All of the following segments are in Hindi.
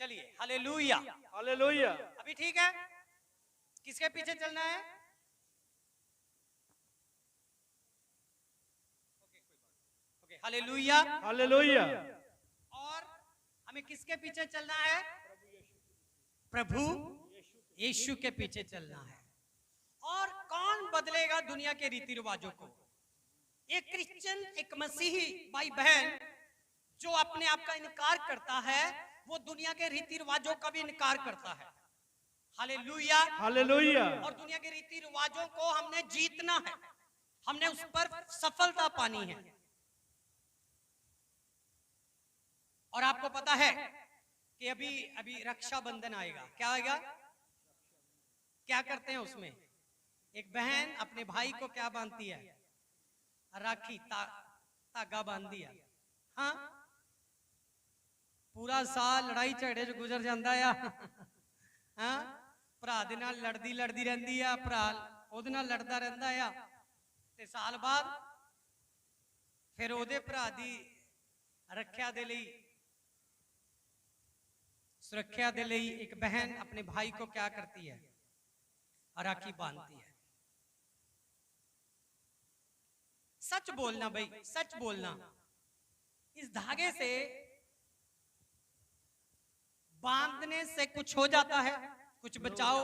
चलिए हालेलुया। हालेलुया। अभी ठीक है? किसके पीछे चलना है? Okay, hallelujah. हालेलुया। और हमें किसके पीछे चलना है? प्रभु यीशु के पीछे चलना है। और कौन बदलेगा दुनिया के रीति रिवाजों को? एक क्रिश्चियन, एक मसीही भाई बहन जो अपने आप का इनकार करता है, वो दुनिया के रीति रिवाजों का भी इनकार करता है। हालेलुया। हालेलुया। और दुनिया के रीति रिवाजों को हमने जीतना है, हमने उस पर सफलता पानी है। और आपको पता है कि अभी अभी रक्षाबंधन आएगा। क्या आएगा? क्या करते हैं उसमें? एक बहन अपने भाई को क्या बांधती है? राखी, धागा बांध दिया। हाँ, पूरा साल लड़ाई झगड़े च गुजर जाता है। हाँ, भरा दे नाल लड़दी रहंदी है, भरा ओदे नाल लड़दा रहंदा है, ते साल बाद फिर ओदे भरा दी रक्षा दे लई, सुरक्षा दे लई एक बहन अपने भाई को क्या करती है? राखी बांधती है। सच बोलना भाई, सच बोलना। इस धागे से बांधने से कुछ हो जाता है, कुछ बचाओ,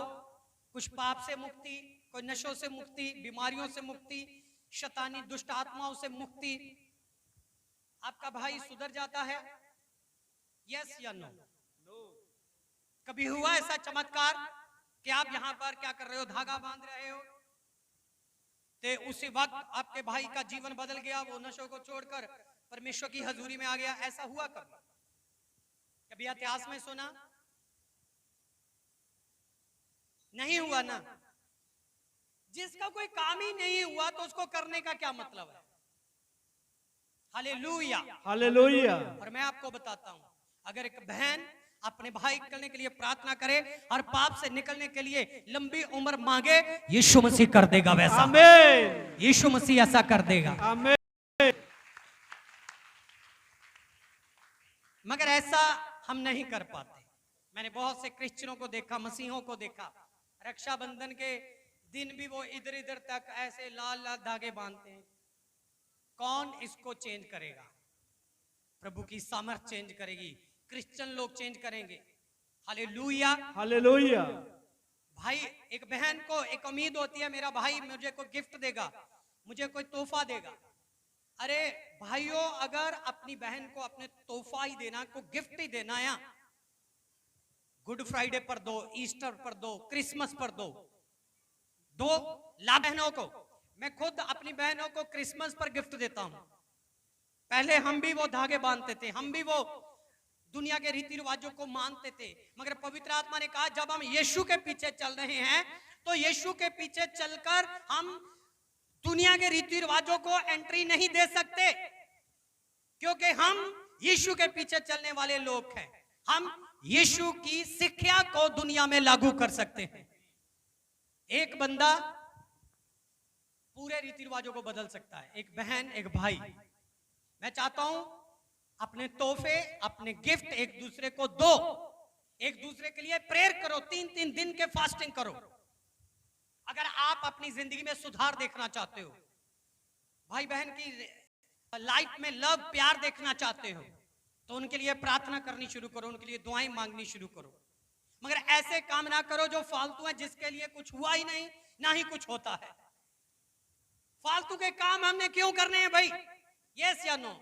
कुछ पाप से मुक्ति, कोई नशों से मुक्ति, बीमारियों से मुक्ति, शैतानी दुष्ट आत्माओं से मुक्ति। आपका भाई सुधर जाता है? यस या नो? कभी हुआ ऐसा चमत्कार कि आप यहां पर क्या कर रहे हो? धागा बांध रहे हो, ते उसी वक्त आपके भाई का जीवन बदल गया, वो नशों को छोड़कर परमेश्वर की हजूरी में आ गया। ऐसा हुआ कभी? कभी इतिहास में सुना? नहीं हुआ ना। जिसका कोई काम ही नहीं हुआ तो उसको करने का क्या मतलब है? हालेलुया। हालेलुया। और मैं आपको बताता हूं, अगर एक बहन अपने भाई निकलने के लिए प्रार्थना करे और पाप से निकलने के लिए लंबी उम्र मांगे, यीशु मसीह कर देगा वैसा। आमीन। यीशु मसीह ऐसा कर देगा। आमीन। मगर ऐसा हम नहीं कर पाते। मैंने बहुत से क्रिश्चियनों को देखा, मसीहों को देखा, रक्षाबंधन के दिन भी वो इधर इधर तक ऐसे लाल लाल धागे बांधते हैं। कौन इसको चेंज करेगा? प्रभु की सामर्थ चेंज करेगी, क्रिश्चियन लोग चेंज करेंगे। हालेलुया। हालेलुया। भाई, एक बहन को एक उम्मीद होती है, मेरा भाई मुझे कोई गिफ्ट देगा, मुझे कोई तोहफा देगा। अरे भाइयों, अगर अपनी बहन को अपने तोहफा ही देना, को गिफ्ट ही देना है, गुड फ्राइडे पर दो, ईस्टर पर दो, क्रिसमस पर दो, ला बहनों को। मैं खुद अपनी बहनों को क्रिसमस पर गिफ्ट देता हूं। पहले हम भी वो धागे बांधते थे, हम भी वो दुनिया के रीति रिवाजों को मानते थे, मगर पवित्र आत्मा ने कहा जब हम यीशु के पीछे चल रहे हैं तो यीशु के पीछे चलकर हम दुनिया के रीति रिवाजों को एंट्री नहीं दे सकते, क्योंकि हम यीशु के पीछे चलने वाले लोग हैं। हम यीशु की शिक्षा को दुनिया में लागू कर सकते हैं। एक बंदा पूरे रीति रिवाजों को बदल सकता है, एक बहन, एक भाई। मैं चाहता हूं अपने तोहफे, अपने गिफ्ट एक दूसरे को दो, एक दूसरे के लिए प्रेयर करो, 3-3 दिन के फास्टिंग करो। अगर आप अपनी जिंदगी में सुधार देखना चाहते हो, भाई बहन की लाइफ में लव प्यार देखना चाहते हो, तो उनके लिए प्रार्थना करनी शुरू करो, उनके लिए दुआएं मांगनी शुरू करो। मगर ऐसे काम ना करो जो फालतू है, जिसके लिए कुछ हुआ ही नहीं, ना ही कुछ होता है। फालतू के काम हमने क्यों करने हैं भाई? यस या नो?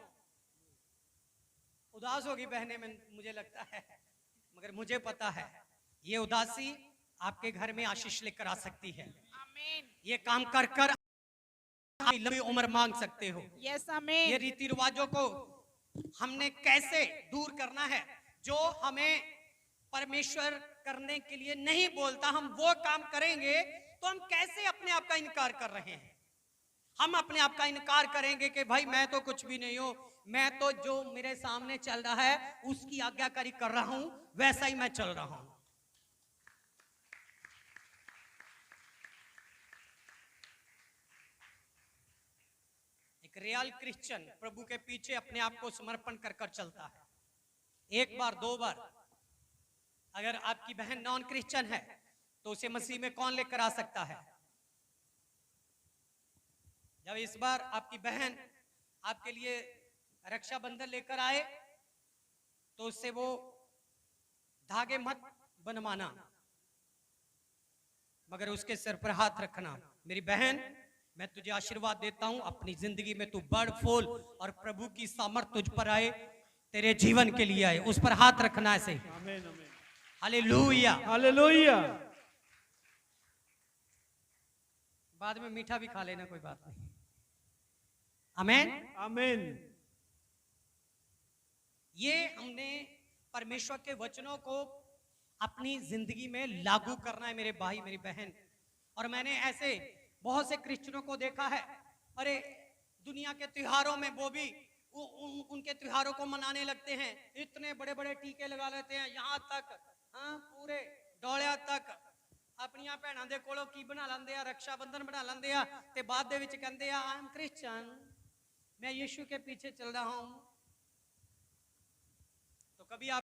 उदास होगी बहने में मुझे लगता है, मगर मुझे पता है ये उदासी आपके घर में आशीष लेकर आ सकती है। ये काम कर कर लंबी उम्र मांग सकते हो। यस आमीन। ये रीति रिवाजों को हमने कैसे दूर करना है जो हमें परमेश्वर करने के लिए नहीं बोलता, हम वो काम करेंगे तो हम कैसे अपने आप का इनकार कर रहे हैं? हम अपने आप का इनकार करेंगे कि भाई मैं तो कुछ भी नहीं हूं, मैं तो जो मेरे सामने चल रहा है उसकी आज्ञाकारी कर रहा हूं, वैसा ही मैं चल रहा हूं। एक रियल क्रिश्चियन प्रभु के पीछे अपने आप को समर्पण कर कर चलता है। एक बार, 2 बार, अगर आपकी बहन नॉन क्रिश्चियन है तो उसे मसीह में कौन लेकर आ सकता है? जब इस बार आपकी बहन आपके लिए रक्षाबंधन लेकर आए तो उससे वो धागे मत बनवाना, मगर उसके सिर पर हाथ रखना। मेरी बहन, मैं तुझे आशीर्वाद देता हूं, अपनी जिंदगी में तू बढ़ फूल और प्रभु की सामर्थ तुझ पर आए, तेरे जीवन के लिए आए। उस पर हाथ रखना ऐसे। आमीन आमीन हालेलुया। हालेलुया। बाद में मीठा भी खा लेना, कोई बात नहीं। आमीन। आमीन। ये हमने परमेश्वर के वचनों को अपनी जिंदगी में लागू करना है मेरे भाई मेरी बहन। और मैंने ऐसे बहुत से क्रिश्चियनों को देखा है, अरे दुनिया के त्योहारों में वो भी उनके त्योहारों को मनाने लगते हैं, इतने बड़े बड़े टीके लगा लेते हैं, यहाँ तक पूरे डोलिया तक अपनिया भैनों के कोलों की बना लेंदे आ, रक्षाबंधन बना लेंदे आ, ते बाद दे विच कहंदे आ आई एम क्रिश्चियन, मैं यीशु के पीछे चल रहा हूं। तो कभी आप